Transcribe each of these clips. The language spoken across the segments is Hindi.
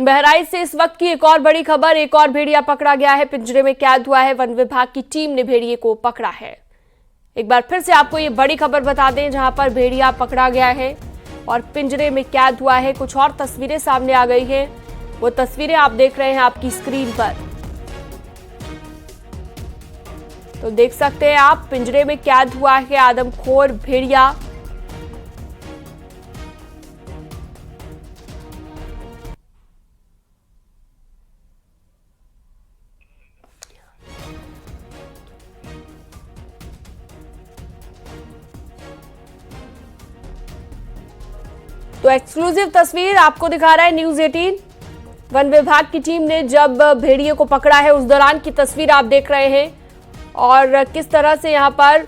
बहराइच से इस वक्त की एक और बड़ी खबर, एक और भेड़िया पकड़ा गया है, पिंजरे में कैद हुआ है। वन विभाग की टीम ने भेड़िए को पकड़ा है। एक बार फिर से आपको ये बड़ी खबर बता दें, जहां पर भेड़िया पकड़ा गया है और पिंजरे में कैद हुआ है। कुछ और तस्वीरें सामने आ गई हैं, वो तस्वीरें आप देख रहे हैं आपकी स्क्रीन पर। तो देख सकते हैं आप, पिंजरे में कैद हुआ है आदमखोर भेड़िया। तो एक्सक्लूसिव तस्वीर आपको दिखा रहा है न्यूज़ 18। वन विभाग की टीम ने जब भेड़िए को पकड़ा है उस दौरान की तस्वीर आप देख रहे हैं और किस तरह से यहां पर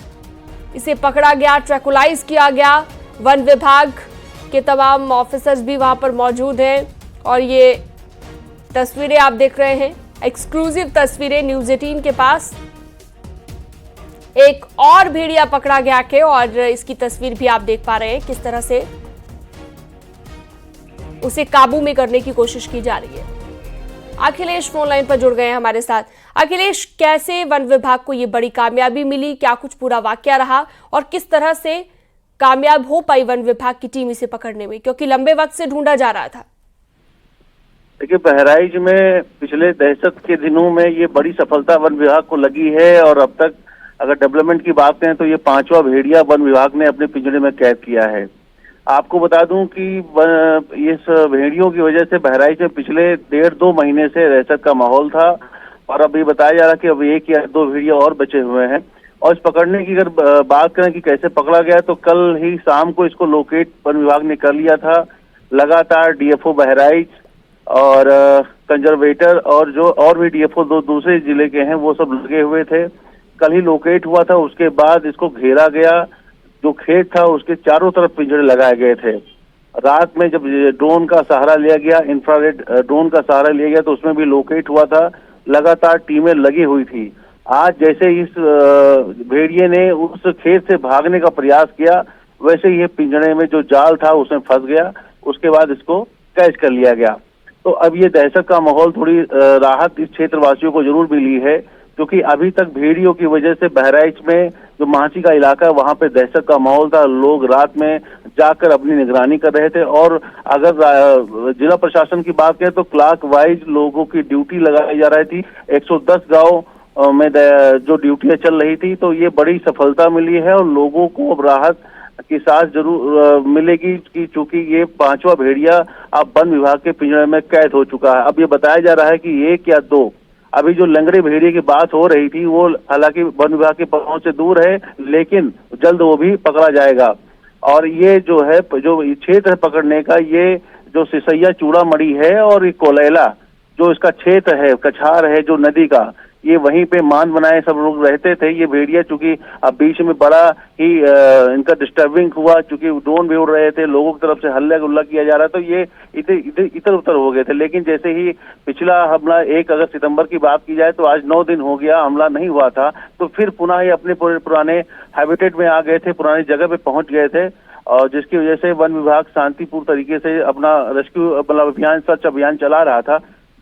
इसे पकड़ा गया, ट्रैकुलाइज किया गया। वन विभाग के तमाम ऑफिसर्स भी वहां पर मौजूद हैं और ये तस्वीरें आप देख रहे हैं, एक्सक्लूसिव तस्वीरें न्यूज़ 18 के पास। एक और भेड़िया पकड़ा गया के और इसकी तस्वीर भी आप देख पा रहे हैं, किस तरह से उसे काबू में करने की कोशिश की जा रही है। अखिलेश फोन लाइन पर जुड़ गए हैं हमारे साथ। अखिलेश, कैसे वन विभाग को ये बड़ी कामयाबी मिली, क्या कुछ पूरा वाकया रहा और किस तरह से कामयाब हो पाई वन विभाग की टीम इसे पकड़ने में, क्योंकि लंबे वक्त से ढूंढा जा रहा था? देखिए, बहराइच में पिछले दहशत के दिनों में ये बड़ी सफलता वन विभाग को लगी है और अब तक अगर डेवलपमेंट की बात करें तो ये 5वां भेड़िया वन विभाग ने अपने पिंजरे में कैद किया है। आपको बता दूं कि इस भेड़ियों की वजह से बहराइच में पिछले 1.5-2 महीने से दहशत का माहौल था और अब ये बताया जा रहा है कि अब 1 या 2 भेड़िया और बचे हुए हैं। और इस पकड़ने की अगर बात करें कि कैसे पकड़ा गया, तो कल ही शाम को इसको लोकेट वन विभाग ने कर लिया था। लगातार डीएफओ बहराइच और कंजर्वेटर और जो और भी डीएफओ दूसरे जिले के हैं वो सब लगे हुए थे। कल ही लोकेट हुआ था, उसके बाद इसको घेरा गया। जो खेत था उसके चारों तरफ पिंजरे लगाए गए थे। रात में जब ड्रोन का सहारा लिया गया, इंफ्रारेड ड्रोन का सहारा लिया गया, तो उसमें भी लोकेट हुआ था। लगातार टीमें लगी हुई थी। आज जैसे इस भेड़िए ने उस खेत से भागने का प्रयास किया, वैसे ही पिंजरे में जो जाल था उसमें फंस गया। उसके बाद इसको कैच कर लिया गया। तो अब ये दहशत का माहौल, थोड़ी राहत इस क्षेत्रवासियों को जरूर मिली है, क्योंकि अभी तक भेड़ियों की वजह से बहराइच में जो महाची का इलाका है वहां पे दहशत का माहौल था। लोग रात में जाकर अपनी निगरानी कर रहे थे और अगर जिला प्रशासन की बात करें तो क्लॉक वाइज लोगों की ड्यूटी लगाई जा रही थी। 110 गांव में जो ड्यूटियां चल रही थी, तो ये बड़ी सफलता मिली है और लोगों को अब राहत की सांस जरूर मिलेगी कि चूंकि ये 5वां भेड़िया अब वन विभाग के पिंजरे में कैद हो चुका है। अब ये बताया जा रहा है कि 1 या 2, अभी जो लंगड़े भेड़िए की बात हो रही थी वो हालांकि वन विभाग की पहुंच से दूर है, लेकिन जल्द वो भी पकड़ा जाएगा। और ये जो है, जो क्षेत्र है पकड़ने का, ये जो सिसैया चूड़ामणि है और ये कोलैला जो इसका क्षेत्र है, कछार है जो नदी का, ये वहीं पे मान बनाए सब लोग रहते थे। ये भेड़िया चूंकि अब बीच में बड़ा ही इनका डिस्टर्बिंग हुआ, चूंकि ड्रोन भी उड़ रहे थे, लोगों की तरफ से हल्ला गुल्ला किया जा रहा, तो ये इधर उधर हो गए थे। लेकिन जैसे ही पिछला हमला 1 अगस्त सितंबर की बात की जाए तो आज 9 दिन हो गया, हमला नहीं हुआ था, तो फिर पुनः ये अपने पुराने हैबिटेट में आ गए थे, पुरानी जगह पे पहुंच गए थे। और जिसकी वजह से वन विभाग शांतिपूर्ण तरीके से अपना रेस्क्यू मतलब अभियान, सर्च अभियान चला रहा था।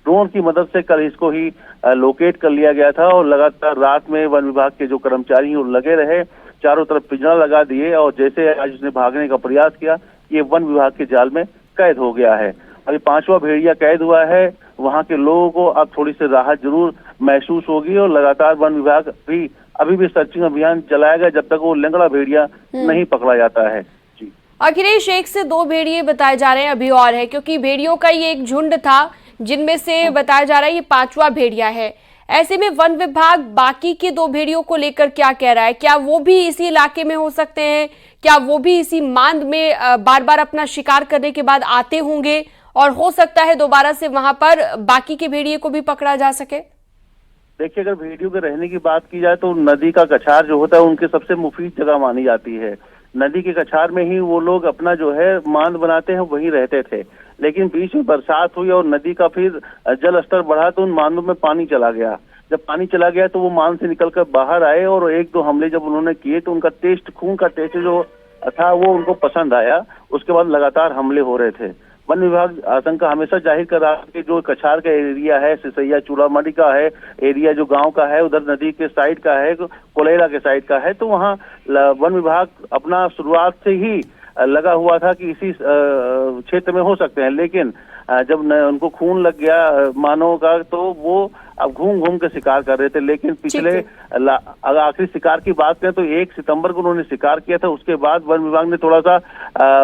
ड्रोन की मदद से कल इसको ही लोकेट कर लिया गया था और लगातार रात में वन विभाग के जो कर्मचारी हैं वो लगे रहे, चारों तरफ पिंजरा लगा दिए और जैसे आज उसने भागने का प्रयास किया, ये वन विभाग के जाल में कैद हो गया है। अभी 5वां भेड़िया कैद हुआ है। वहां के लोगों को अब थोड़ी सी राहत जरूर महसूस होगी और लगातार वन विभाग भी अभी भी सर्चिंग अभियान चलाएगा जब तक वो लंगड़ा भेड़िया नहीं पकड़ा जाता है। जी अखिलेश, 1 से 2 भेड़िए बताए जा रहे हैं, अभी और है, क्योंकि भेड़ियों का ये एक झुंड था जिनमें से बताया जा रहा है ये 5वां भेड़िया है। ऐसे में वन विभाग बाकी के 2 भेड़ियों को लेकर क्या कह रहा है? क्या वो भी इसी इलाके में हो सकते हैं? क्या वो भी इसी मांद में बार बार अपना शिकार करने के बाद आते होंगे और हो सकता है दोबारा से वहां पर बाकी के भेड़िए को भी पकड़ा जा सके? देखिए, अगर भेड़ियों के रहने की बात की जाए तो नदी का कछार जो होता है उनके सबसे मुफीद जगह मानी जाती है। नदी के कछार में ही वो लोग अपना जो है मांद बनाते हैं, वहीं रहते थे। लेकिन बीच में बरसात हुई और नदी का फिर जल स्तर बढ़ा तो उन मांदों में पानी चला गया। जब पानी चला गया तो वो मांद से निकलकर बाहर आए और 1-2 हमले जब उन्होंने किए तो उनका टेस्ट, खून का टेस्ट जो था वो उनको पसंद आया। उसके बाद लगातार हमले हो रहे थे। वन विभाग आशंका हमेशा जाहिर कर रहा है कि जो कछार का एरिया है, सिसैया चूड़ामणि का है एरिया, जो गांव का है, उधर नदी के साइड का है, कोलेरा के साइड का है, तो वहाँ वन विभाग अपना शुरुआत से ही लगा हुआ था कि इसी क्षेत्र में हो सकते हैं। लेकिन जब उनको खून लग गया मानव का, तो वो अब घूम घूम के शिकार कर रहे थे। लेकिन पिछले अगर आखिरी शिकार की बात करें तो 1 सितंबर को उन्होंने शिकार किया था। उसके बाद वन विभाग ने थोड़ा सा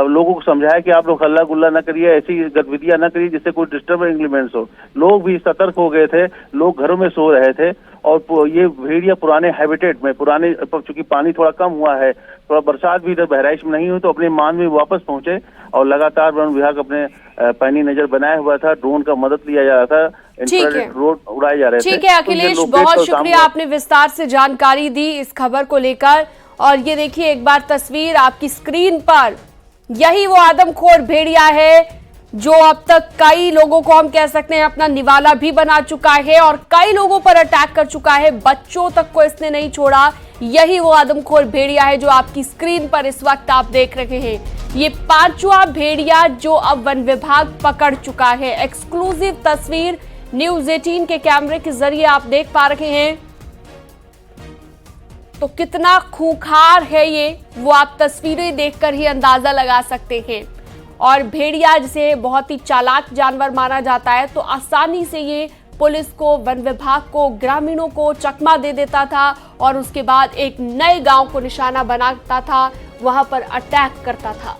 लोगों को समझाया कि आप लोग हल्ला गुल्ला न करिए, ऐसी गतिविधियां न करिए जिससे कोई डिस्टर्बिंग एलिमेंट्स हो। लोग भी सतर्क हो गए थे, लोग घरों में सो रहे थे। और ये भेड़िया पुराने हैबिटेट में, पुराने चूंकि पानी थोड़ा कम हुआ है, थोड़ा बरसात भी इधर बहराइच में नहीं हुई, तो अपने मान में वापस पहुंचे और लगातार वन विभाग अपने पैनी नजर बनाया हुआ था। ड्रोन का मदद लिया जा रहा था, इंफ्रारेड ड्रोन उड़ाए जा रहे थे। ठीक है अखिलेश, बहुत शुक्रिया, आपने विस्तार से जानकारी दी इस खबर को लेकर। और ये देखिए एक बार तस्वीर आपकी स्क्रीन पर, यही वो आदमखोर भेड़िया है जो अब तक कई लोगों को हम कह सकते हैं अपना निवाला भी बना चुका है और कई लोगों पर अटैक कर चुका है, बच्चों तक को इसने नहीं छोड़ा। यही वो आदमखोर भेड़िया है जो आपकी स्क्रीन पर इस वक्त आप देख रहे हैं। ये 5वां भेड़िया जो अब वन विभाग पकड़ चुका है। एक्सक्लूसिव तस्वीर न्यूज़ 18 के कैमरे के जरिए आप देख पा रहे हैं। तो कितना खूंखार है ये, वो आप तस्वीरें देखकर ही अंदाजा लगा सकते हैं। और भेड़िया जिसे बहुत ही चालाक जानवर माना जाता है, तो आसानी से ये पुलिस को, वन विभाग को, ग्रामीणों को चकमा दे देता था और उसके बाद एक नए गांव को निशाना बनाता था, वहां पर अटैक करता था।